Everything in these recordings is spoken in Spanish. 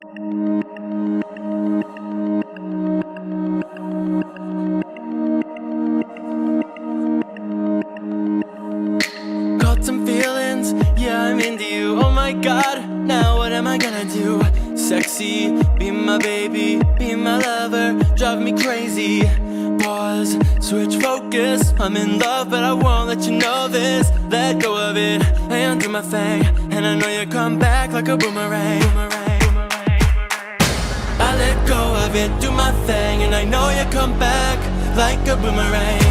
Caught some feelings, yeah, I'm into you. Oh my god, now what am I gonna do? Sexy, be my baby, be my lover, drive me crazy. Pause, switch focus, I'm in love but I won't let you know this. Let go of it, and do my thing, and I know you come back like a boomerang. I let go of it, do my thing, and I know you come back like a boomerang.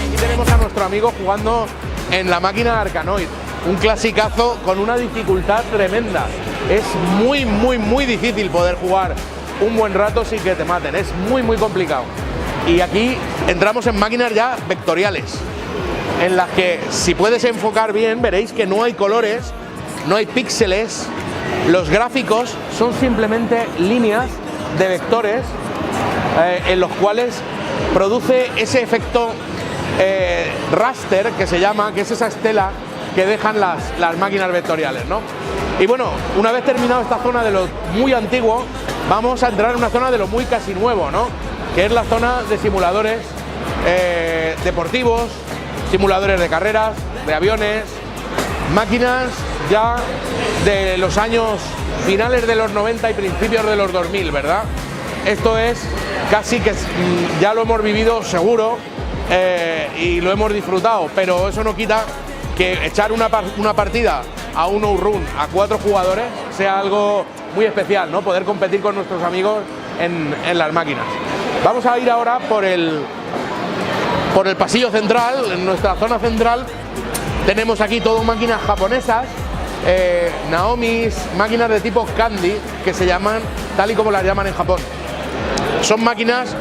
Aquí tenemos a nuestro amigo jugando en la máquina Arkanoid, un clasicazo con una dificultad tremenda. Es muy difícil poder jugar un buen rato sin que te maten, es muy complicado. Y aquí entramos en máquinas ya vectoriales, en las que si puedes enfocar bien veréis que no hay colores, no hay píxeles, los gráficos son simplemente líneas de vectores en los cuales produce ese efecto raster que se llama, que es esa estela que dejan las máquinas vectoriales, ¿no? Y bueno, una vez terminado esta zona de lo muy antiguo, vamos a entrar en una zona de lo muy casi nuevo, ¿no? Que es la zona de simuladores deportivos, simuladores de carreras, de aviones, máquinas ya de los años finales de los 90 y principios de los 2000, ¿verdad? Esto es casi que ya lo hemos vivido seguro y lo hemos disfrutado, pero eso no quita que echar una partida a un no-run a 4 jugadores sea algo muy especial, ¿no? Poder competir con nuestros amigos en las máquinas. Vamos a ir ahora por el pasillo central. En nuestra zona central tenemos aquí todo máquinas japonesas, Naomis, máquinas de tipo Candy, que se llaman tal y como las llaman en Japón. Son máquinas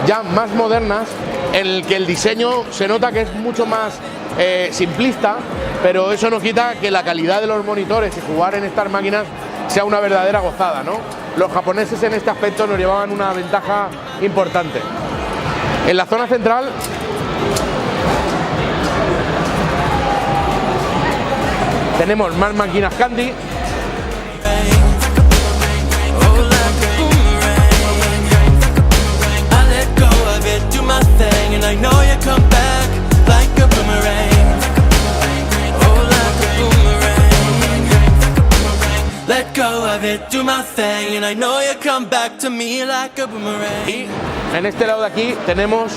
ya más modernas, en el que el diseño se nota que es mucho más simplista, pero eso no quita que la calidad de los monitores y jugar en estas máquinas sea una verdadera gozada, ¿no? Los japoneses en este aspecto nos llevaban una ventaja importante. En la zona central tenemos más máquinas Candy. Y en este lado de aquí tenemos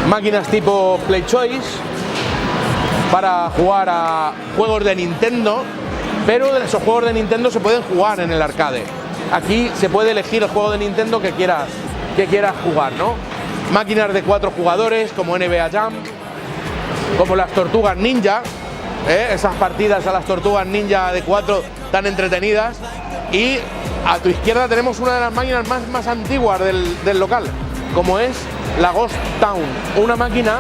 máquinas tipo Play Choice para jugar a juegos de Nintendo, pero esos juegos de Nintendo se pueden jugar en el arcade. Aquí se puede elegir el juego de Nintendo que quieras jugar, ¿no? Máquinas de 4 jugadores como NBA Jam, como las Tortugas Ninja, esas partidas a las Tortugas Ninja de 4 tan entretenidas. Y a tu izquierda tenemos una de las máquinas más antiguas del local, como es la Ghost Town, una máquina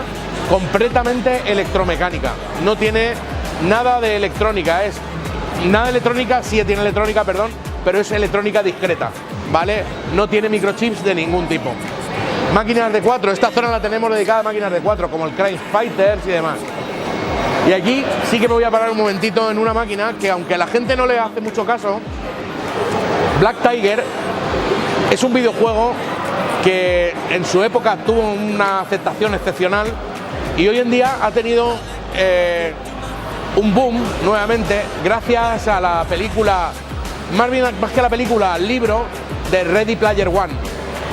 completamente electromecánica, no tiene nada de electrónica, sí tiene electrónica, perdón, pero es electrónica discreta, ¿vale? No tiene microchips de ningún tipo. Máquinas de 4, esta zona la tenemos dedicada a máquinas de 4, como el Crime Fighters y demás. Y aquí sí que me voy a parar un momentito en una máquina que, aunque a la gente no le hace mucho caso, Black Tiger es un videojuego que en su época tuvo una aceptación excepcional y hoy en día ha tenido un boom nuevamente gracias a la película, más que la película, al libro de Ready Player One.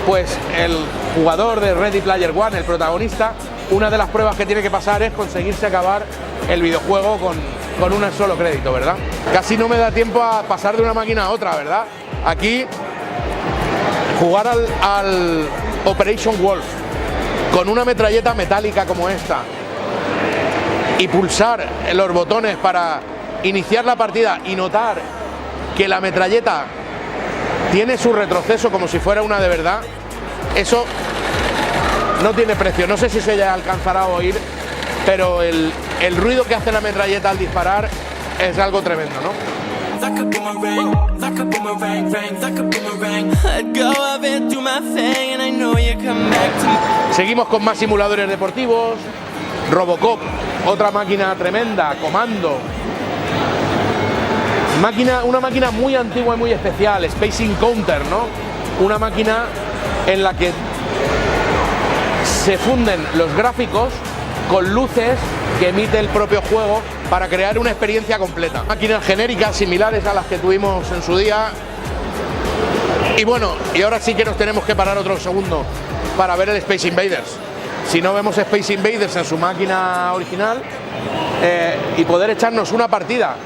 Pues el jugador de Ready Player One, el protagonista, una de las pruebas que tiene que pasar es conseguirse acabar el videojuego con un solo crédito, ¿verdad? Casi no me da tiempo a pasar de una máquina a otra, ¿verdad? Aquí jugar al Operation Wolf con una metralleta metálica como esta y pulsar los botones para iniciar la partida y notar que la metralleta tiene su retroceso como si fuera una de verdad, eso no tiene precio. No sé si se alcanzará a oír, pero el ruido que hace la metralleta al disparar es algo tremendo, ¿no? Seguimos con más simuladores deportivos. Robocop, otra máquina tremenda, Comando, Una máquina muy antigua y muy especial, Space Encounter, ¿no? Una máquina en la que se funden los gráficos con luces que emite el propio juego para crear una experiencia completa. Máquinas genéricas similares a las que tuvimos en su día. Y bueno, y ahora sí que nos tenemos que parar otro segundo para ver el Space Invaders. Si no vemos Space Invaders en su máquina original y poder echarnos una partida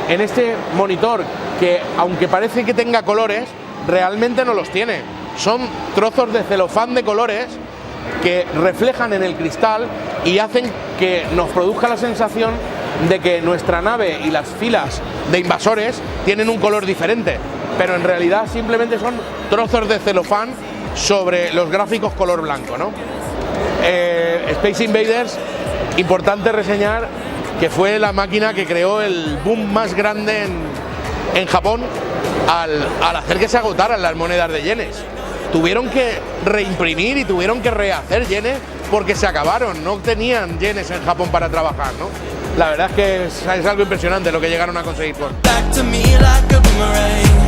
en este monitor que, aunque parece que tenga colores, realmente no los tiene. Son trozos de celofán de colores que reflejan en el cristal y hacen que nos produzca la sensación de que nuestra nave y las filas de invasores tienen un color diferente, pero en realidad simplemente son trozos de celofán sobre los gráficos color blanco, ¿no? Space Invaders, importante reseñar que fue la máquina que creó el boom más grande en Japón al hacer que se agotaran las monedas de yenes. Tuvieron que reimprimir y tuvieron que rehacer yenes porque se acabaron, no tenían yenes en Japón para trabajar, ¿no? La verdad es que es algo impresionante lo que llegaron a conseguir con. Back to me like a boomerang.